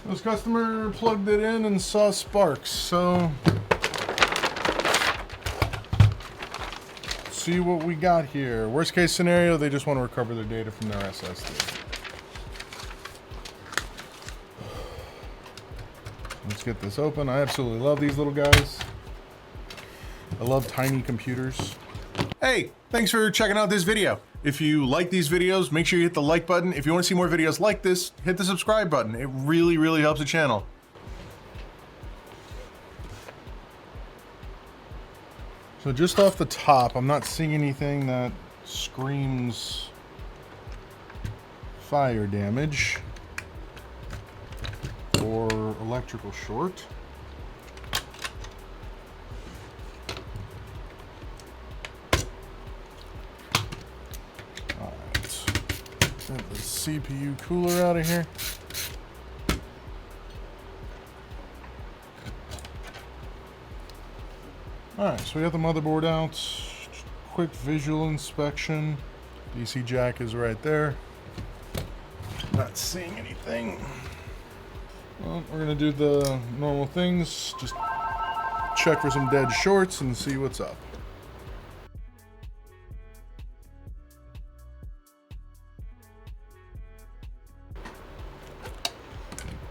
This customer plugged it in and saw sparks, so see what we got here. Worst case scenario, they just want to recover their data from their SSD. Let's get this open. I absolutely love these little guys. I love tiny computers. Hey, thanks for checking out this video. If you like these videos, make sure you hit the like button. If you want to see more videos like this, hit the subscribe button. It really, really helps the channel. So just off the top, I'm not seeing anything that screams fire damage or electrical short. Get the CPU cooler out of here. Alright, so we got the motherboard out. Quick visual inspection. DC jack is right there. Not seeing anything. Well, we're going to do the normal things. Just check for some dead shorts and see what's up.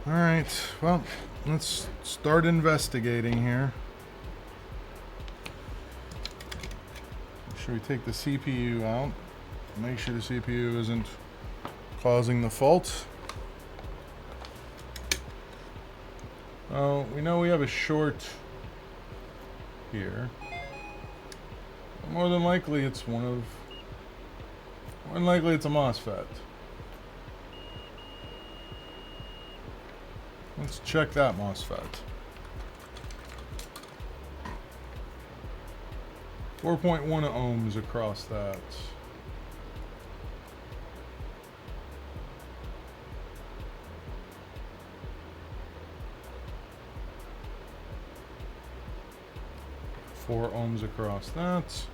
Alright, well, let's start investigating here. Make sure we take the CPU out. Make sure the CPU isn't causing the fault. Oh, we know we have a short here. More than likely it's a MOSFET. Let's check that MOSFET. 4.1 ohms across that. Four ohms across that.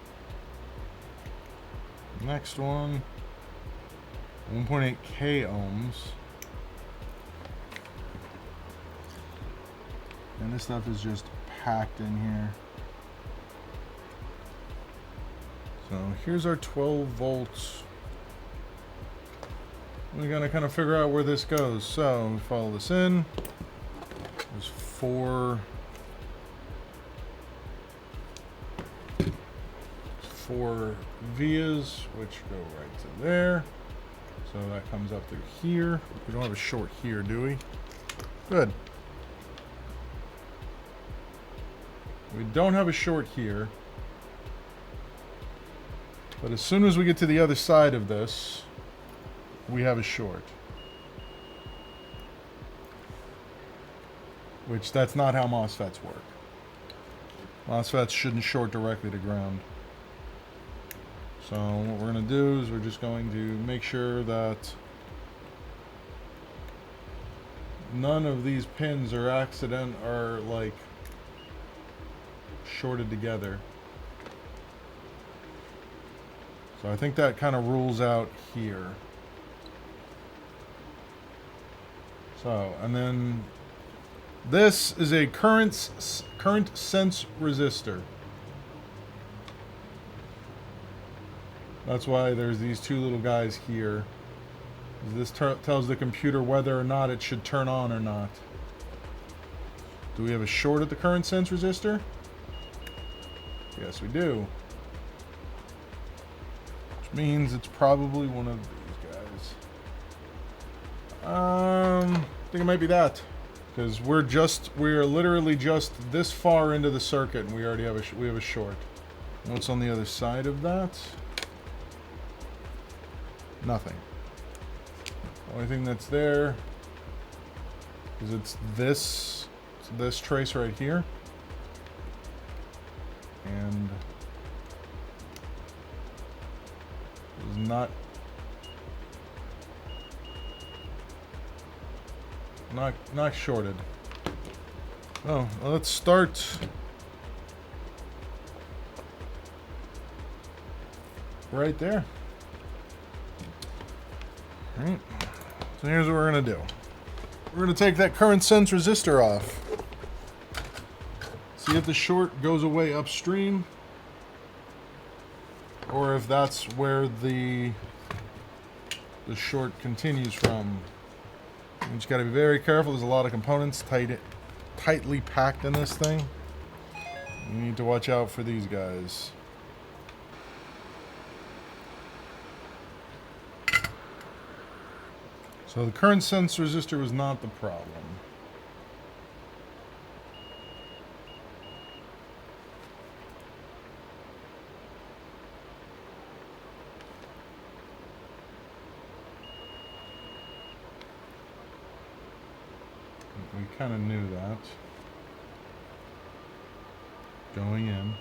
Next one, 1.8 K ohms. And this stuff is just packed in here. So here's our 12 volts. We're gonna kind of figure out where this goes. So we follow this in. There's four vias, which go right to there. So that comes up through here. We don't have a short here, do we? Good. We don't have a short here. But as soon as we get to the other side of this, we have a short. Which, that's not how MOSFETs work. MOSFETs shouldn't short directly to ground. So what we're going to do is we're just going to make sure that none of these pins are like shorted together. So I think that kind of rules out here. So, and then this is a current sense resistor. That's why there's these two little guys here. This tells the computer whether or not it should turn on or not. Do we have a short at the current sense resistor? Yes, we do. Which means it's probably one of these guys. I think it might be that. Because we're literally just this far into the circuit and we already have a short. What's on the other side of that? Nothing. The only thing that's there is it's this trace right here. And is not shorted. Oh, well, let's start right there. Alright, so here's what we're gonna do. we're going to take that current sense resistor off. See if the short goes away upstream, or if that's where the short continues from. You just got to be very careful. There's a lot of components tightly packed in this thing. You need to watch out for these guys. So the current sense resistor was not the problem. We kind of knew that going in.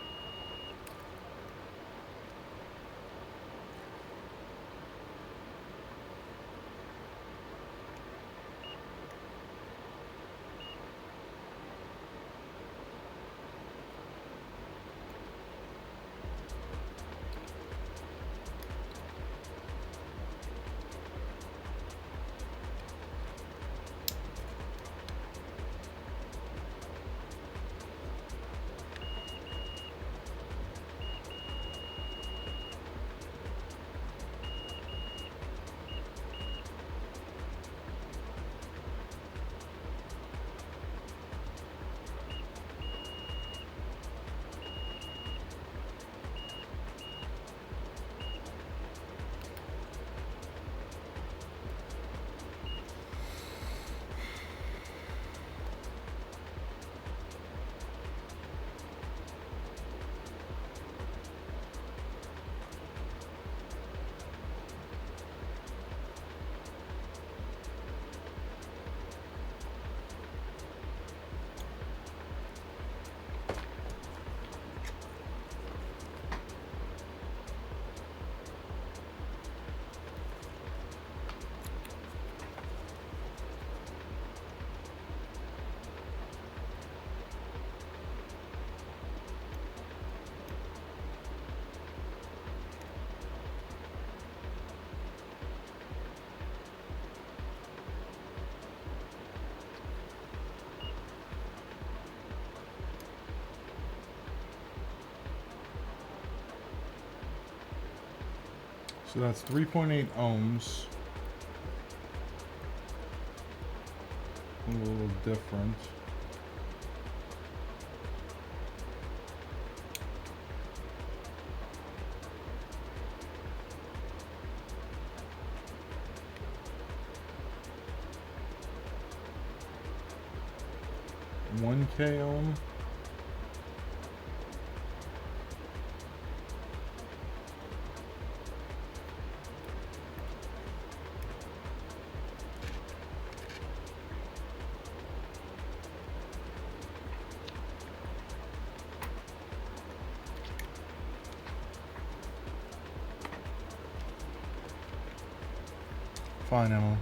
So that's 3.8 ohms. A little different. One K ohm. Fine, Emily.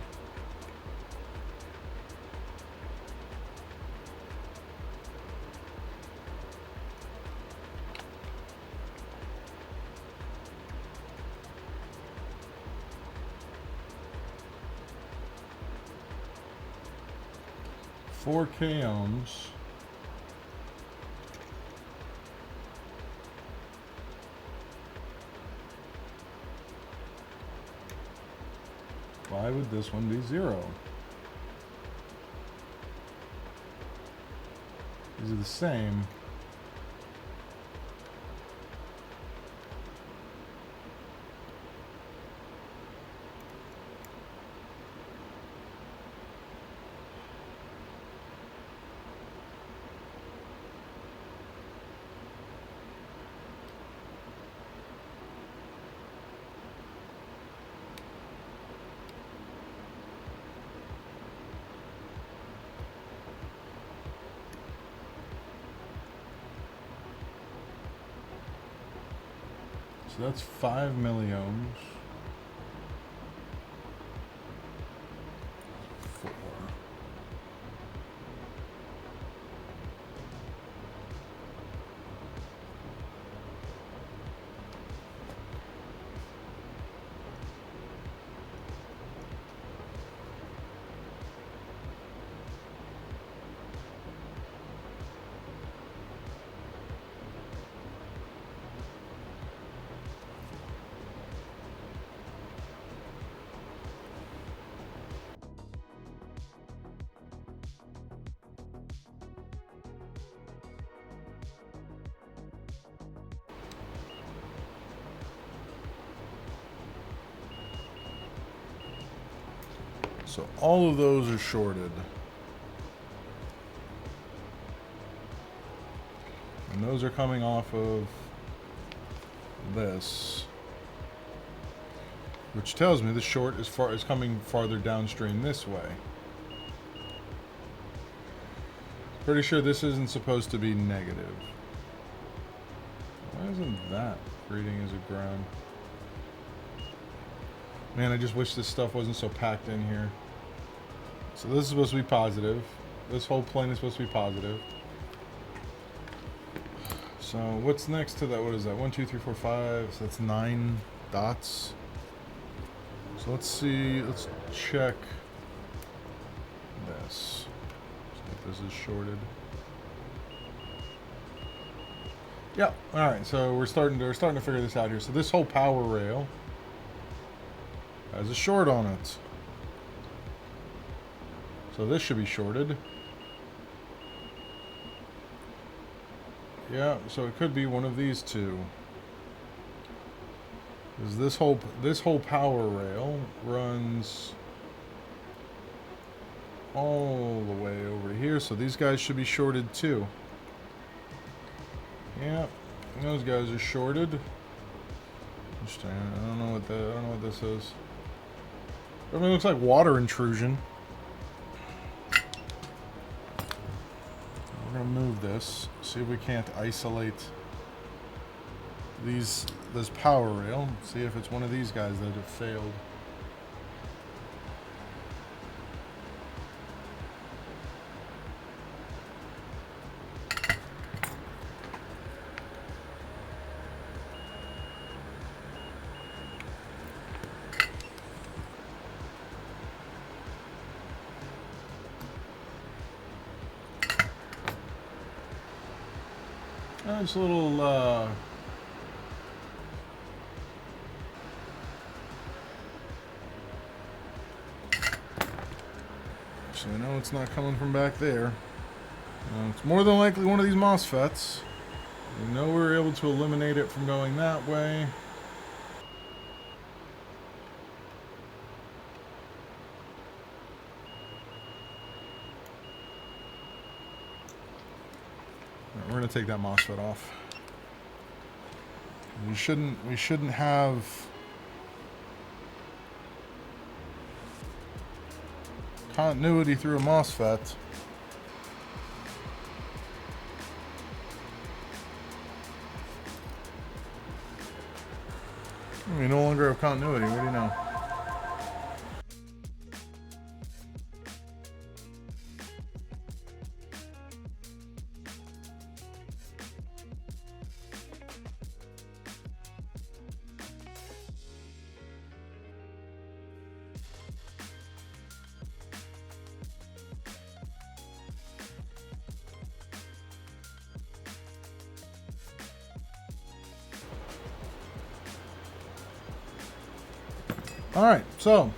Four K ohms. Why would this one be 0? These are the same. So that's 5 milliohms. 4. So all of those are shorted. And those are coming off of this. Which tells me the short is coming farther downstream this way. Pretty sure this isn't supposed to be negative. Why isn't that reading as a ground? Man, I just wish this stuff wasn't so packed in here. So this is supposed to be positive. This whole plane is supposed to be positive. So what's next to that? What is that? 1, 2, 3, 4, 5. So that's 9 dots. So let's see. Let's check this. See if this is shorted. Yeah. All right. So we're starting to figure this out here. So this whole power rail has a short on it. So this should be shorted. Yeah, so it could be one of these two. Because this whole power rail runs all the way over here, so these guys should be shorted too. Yeah, those guys are shorted. Interesting. I don't know what this is. I mean, it looks like water intrusion. We're gonna move this, see if we can't isolate this power rail. See if it's one of these guys that have failed. Just a little so I know it's not coming from back there. It's more than likely one of these MOSFETs. We know we were able to eliminate it from going that way. We're going to take that MOSFET off. We shouldn't have continuity through a MOSFET. We no longer have continuity. What do you know? Alright, so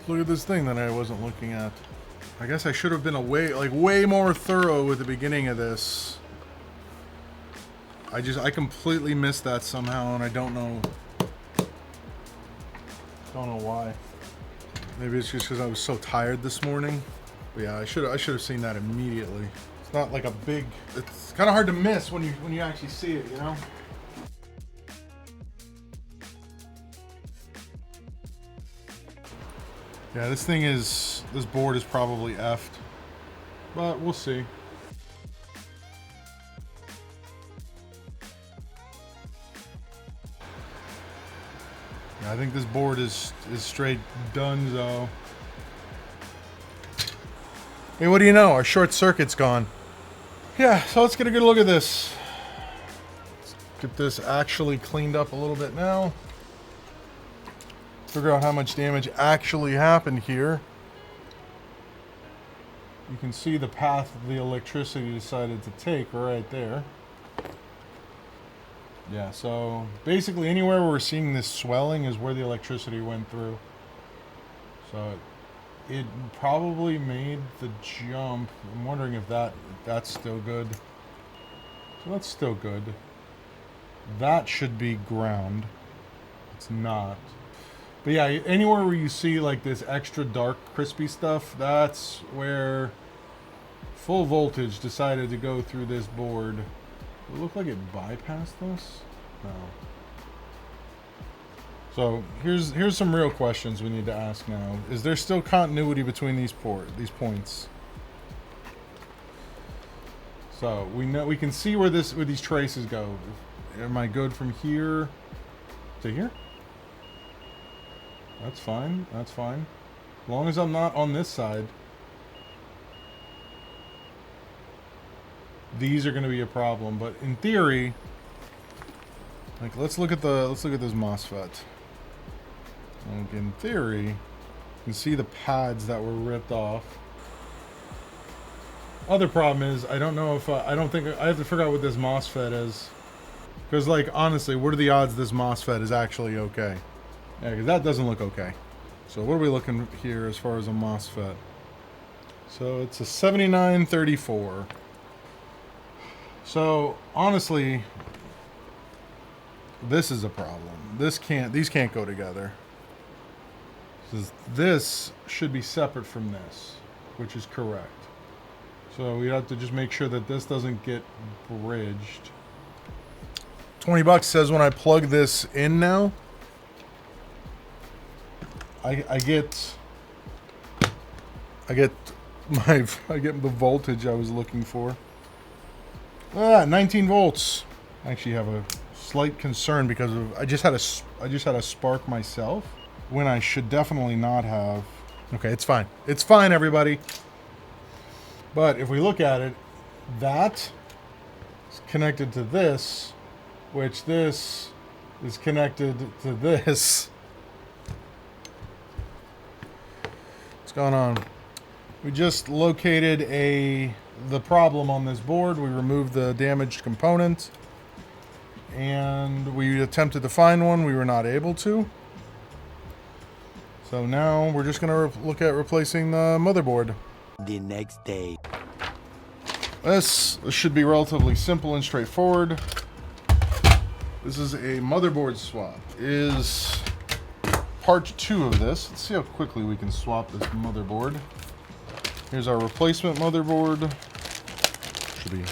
look at this thing that I wasn't looking at. I guess I should have been way more thorough with the beginning of this. I completely missed that somehow, and I don't know why. Maybe it's just because I was so tired this morning. But yeah, I should have seen that immediately. It's not like a big. It's kind of hard to miss when you actually see it, you know. Yeah, this board is probably effed, but we'll see. Yeah, I think this board is straight donezo. Hey, what do you know? Our short circuit's gone. Yeah, so let's get a good look at this. Let's get this actually cleaned up a little bit now. Figure out how much damage actually happened here. You can see the path the electricity decided to take right there. Yeah, so basically anywhere where we're seeing this swelling is where the electricity went through. So it probably made the jump. I'm wondering if that's still good. So that's still good. That should be ground. It's not. But yeah, anywhere where you see like this extra dark crispy stuff, that's where full voltage decided to go through this board. It looked like it bypassed this. No. So here's some real questions we need to ask now. Is there still continuity between these points? So we can see where these traces go. Am I good from here to here? That's fine. That's fine. As long as I'm not on this side, these are going to be a problem. But in theory, like let's look at this MOSFET. Like in theory, you can see the pads that were ripped off. Other problem is I don't know if I don't think I have to figure out what this MOSFET is, because like honestly, what are the odds this MOSFET is actually okay? Yeah, because that doesn't look okay. So what are we looking here as far as a MOSFET? So it's a 7934. So honestly, this is a problem. These can't go together. This should be separate from this, which is correct. So we have to just make sure that this doesn't get bridged. $20 says when I plug this in now, I get the voltage I was looking for. 19 volts. I actually have a slight concern because I just had a spark myself when I should definitely not have. Okay, it's fine. It's fine, everybody. But if we look at it, that is connected to this, which this is connected to this. What's going on? We just located the problem on this board. We removed the damaged component, and we attempted to find one. We were not able to. So now we're just going to look at replacing the motherboard. The next day. This should be relatively simple and straightforward. This is a motherboard swap. Is part 2 of this. Let's see how quickly we can swap this motherboard. Here's our replacement motherboard. Should be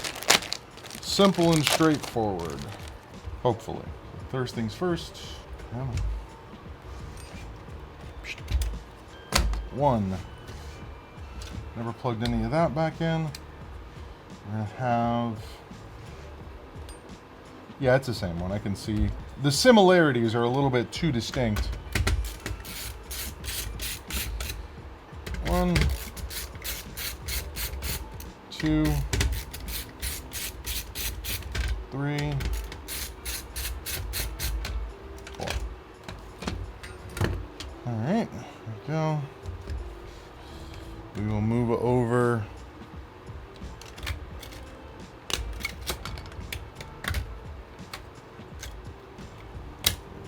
simple and straightforward. Hopefully. First things first. One. Never plugged any of that back in. We're gonna have. Yeah, it's the same one. I can see the similarities are a little bit too distinct. 1, 2, 3, 4. All right, there we go. We will move over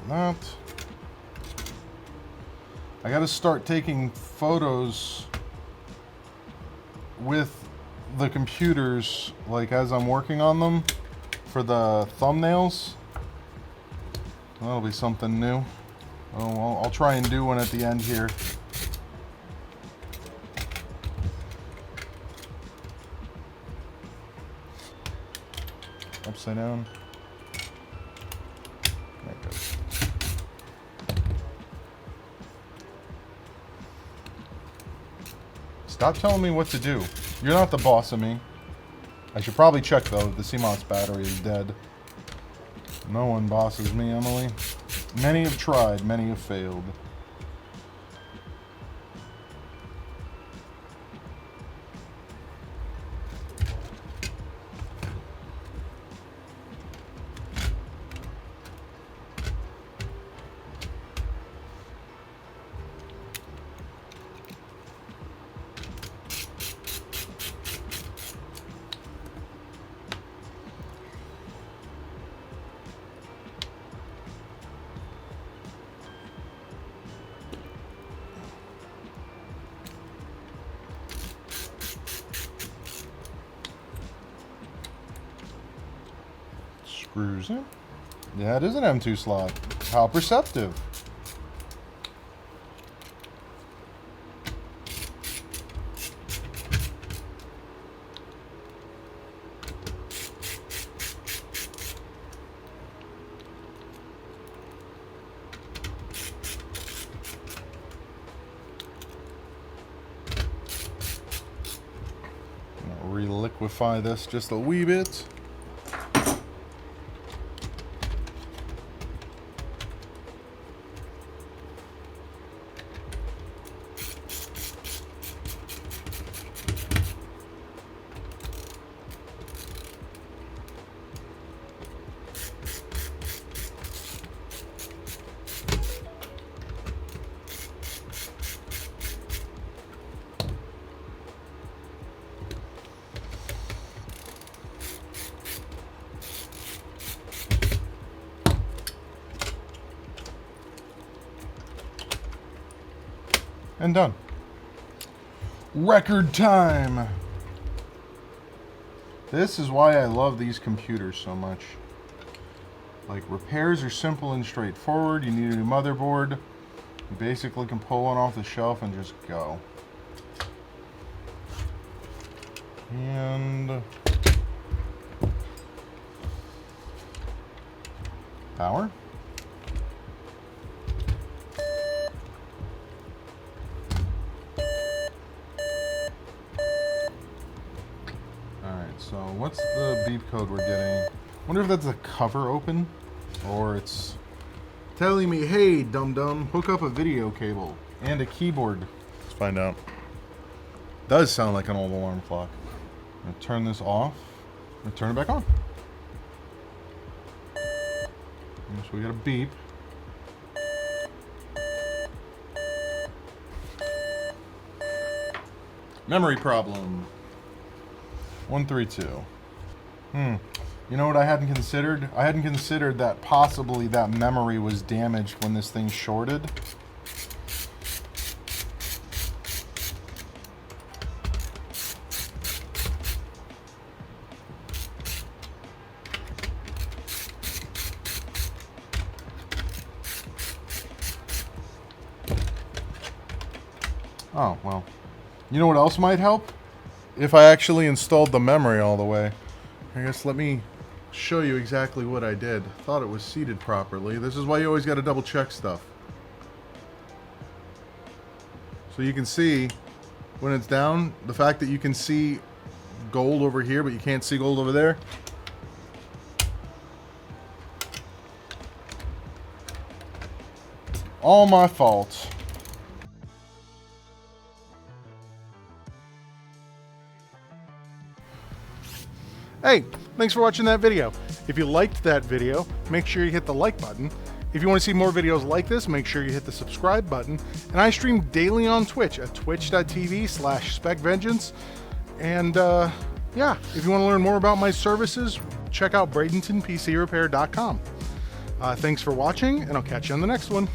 that. I got to start taking photos with the computers, like as I'm working on them for the thumbnails. That'll be something new. Oh, I'll try and do one at the end here. Upside down. There it goes. Stop telling me what to do. You're not the boss of me. I should probably check though if the CMOS battery is dead. No one bosses me, Emily. Many have tried, many have failed. Screws in. Yeah, it is an M2 slot. How perceptive. reliquify this just a wee bit. And done. Record time. This is why I love these computers so much. Like, repairs are simple and straightforward. You need a new motherboard. You basically can pull one off the shelf and just go. And power. So what's the beep code we're getting? I wonder if that's a cover open or it's telling me, hey, dum-dum, hook up a video cable and a keyboard. Let's find out. Does sound like an old alarm clock. I'm gonna turn this off and turn it back on. So we got a beep. Memory problem. 132. You know what I hadn't considered? I hadn't considered that possibly that memory was damaged when this thing shorted. Oh, well. You know what else might help? If I actually installed the memory all the way. I guess let me show you exactly what I did. Thought it was seated properly. This is why you always got to double check stuff. So you can see when it's down, the fact that you can see gold over here but you can't see gold over there. All my fault. Hey, thanks for watching that video. If you liked that video, make sure you hit the like button. If you want to see more videos like this, make sure you hit the subscribe button. And I stream daily on Twitch at twitch.tv/SpecVengeance. And yeah, if you want to learn more about my services, check out Bradenton PC Repair.com. Thanks for watching, and I'll catch you on the next one.